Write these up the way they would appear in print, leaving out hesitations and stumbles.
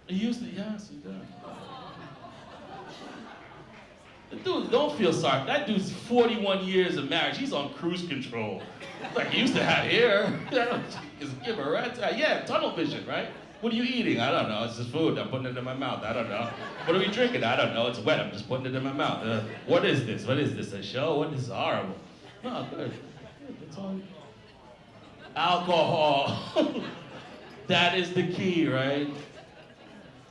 He used to, yes, he did. The dude, don't feel sorry. That dude's 41 years of marriage. He's on cruise control. Like, he used to have hair. Give a rat. Yeah, tunnel vision, right? What are you eating? I don't know. It's just food. I'm putting it in my mouth. I don't know. What are we drinking? I don't know. It's wet. I'm just putting it in my mouth. What is this? What is this? A show? What is horrible? No, good. That's all. Alcohol. That is the key, right?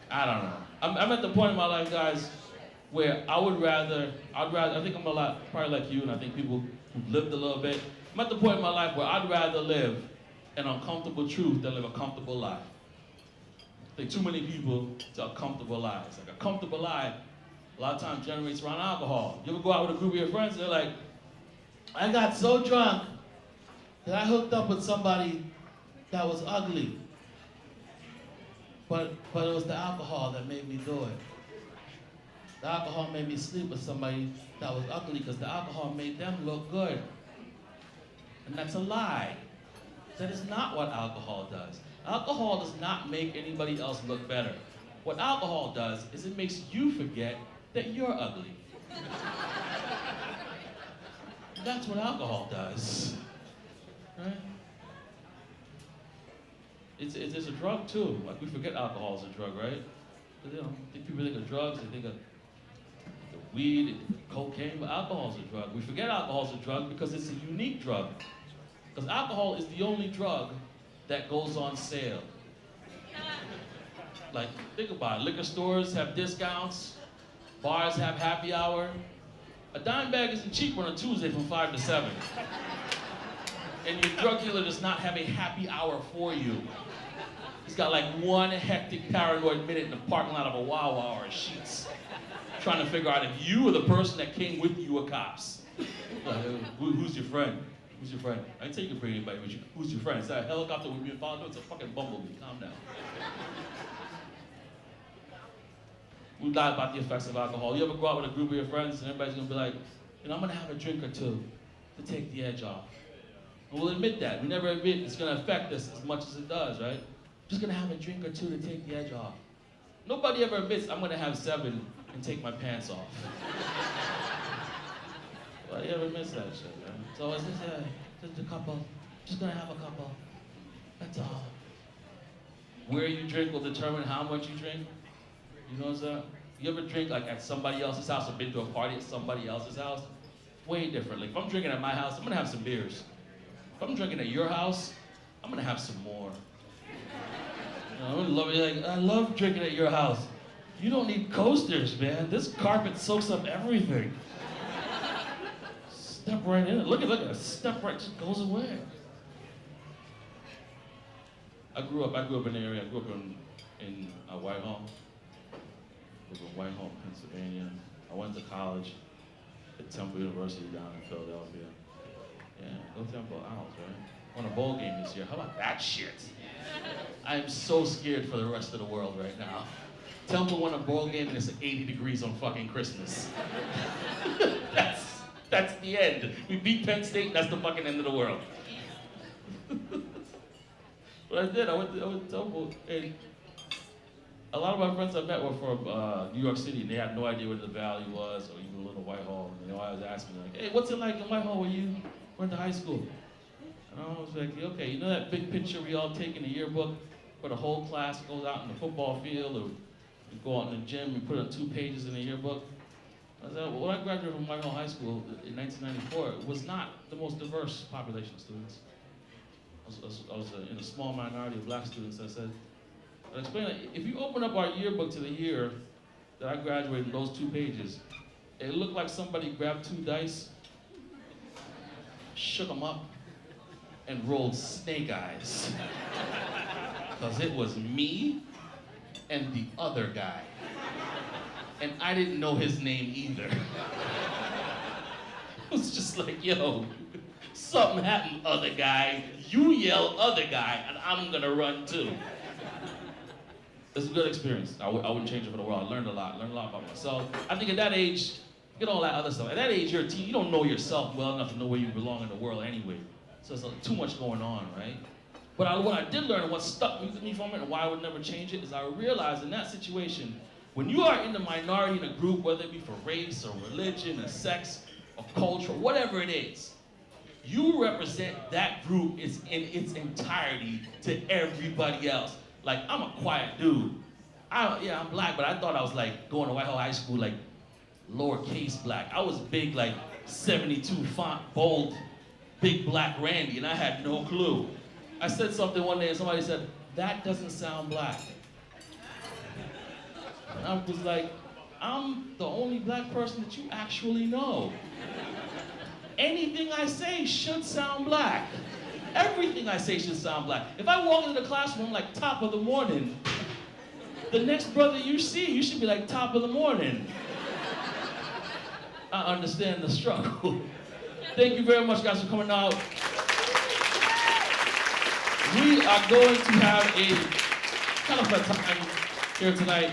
I don't know. I'm at the point in my life, guys, where I think I'm a lot, probably like you, and I think people who've lived a little bit. I'm at the point in my life where I'd rather live an uncomfortable truth than live a comfortable lie. I think too many people tell comfortable lies. Like a comfortable lie, a lot of times generates around alcohol. You ever go out with a group of your friends and they're like, I got so drunk that I hooked up with somebody that was ugly. But it was the alcohol that made me do it. The alcohol made me sleep with somebody that was ugly because the alcohol made them look good. And that's a lie. That is not what alcohol does. Alcohol does not make anybody else look better. What alcohol does is it makes you forget that you're ugly. That's what alcohol does, right? It's a drug too. Like, we forget alcohol is a drug, right? But, I think people think of drugs, they think of weed, cocaine, but alcohol is a drug. We forget alcohol is a drug because it's a unique drug. Because alcohol is the only drug that goes on sale. Like, think about it. Liquor stores have discounts. Bars have happy hour. A dime bag isn't cheap on a Tuesday from 5 to 7. And your drug dealer does not have a happy hour for you. He's got like one hectic paranoid minute in the parking lot of a Wawa or a Sheetz, trying to figure out if you or the person that came with you are cops. Like, who's your friend? Who's your friend? I didn't say you can bring anybody with you. Who's your friend? Is that a helicopter with me involved? No, it's a fucking bumblebee. Calm down. We lie about the effects of alcohol. You ever go out with a group of your friends and everybody's gonna be like, I'm gonna have a drink or two to take the edge off. And we'll admit that. We never admit it's gonna affect us as much as it does, right? Just gonna have a drink or two to take the edge off. Nobody ever admits I'm gonna have 7 and take my pants off. Nobody ever admits that shit, man. So it's just a couple, just gonna have a couple. That's all. Where you drink will determine how much you drink. You know what I'm saying? You ever drink like at somebody else's house or been to a party at somebody else's house? Way differently. If I'm drinking at my house, I'm gonna have some beers. If I'm drinking at your house, I'm gonna have some more. I love drinking at your house. You don't need coasters, man. This carpet soaks up everything. Step right in it. Look at it. Step right, just goes away. I grew up in the area. I grew up in Whitehall. I grew up in Whitehall, Pennsylvania. I went to college at Temple University down in Philadelphia. Yeah, go Temple Owls, right? Won a bowl game this year. How about that shit? I am so scared for the rest of the world right now. Temple won a bowl game and it's 80 degrees on fucking Christmas. That's the end. We beat Penn State, that's the fucking end of the world. But I did, I went to Temple, and a lot of my friends I met were from New York City, and they had no idea what the Valley was, or even Little Whitehall. And they always ask me, like, hey, what's it like in Whitehall where you went to high school? And I was like, okay, you know that big picture we all take in the yearbook where the whole class goes out in the football field, or we go out in the gym and put it on 2 pages in the yearbook? I said, well, when I graduated from Whitehall High School in 1994, it was not the most diverse population of students. I was in a small minority of black students. I said, I explained that if you open up our yearbook to the year that I graduated in those 2 pages, it looked like somebody grabbed 2 dice, shook them up, and rolled snake eyes. Because it was me and the other guy. And I didn't know his name either. It was just like, yo, something happened, other guy. You yell, other guy, and I'm gonna run too. It's a good experience. I wouldn't change it for the world. I learned a lot about myself. I think at that age, get all that other stuff. At that age, you're a teen, you don't know yourself well enough to know where you belong in the world anyway. So there's too much going on, right? But what I did learn and what stuck with me from it and why I would never change it is I realized in that situation, when you are in the minority in a group, whether it be for race or religion or sex or culture, whatever it is, you represent that group in its entirety to everybody else. Like, I'm a quiet dude. I'm black, but I thought I was like going to Whitehall High School, like lowercase black. I was big, like 72 font, bold, big black Randy, and I had no clue. I said something one day and somebody said, "That doesn't sound black." And I was like, I'm the only black person that you actually know. Anything I say should sound black. Everything I say should sound black. If I walk into the classroom like top of the morning, the next brother you see, you should be like top of the morning. I understand the struggle. Thank you very much, guys, for coming out. We are going to have a kind of a time here tonight.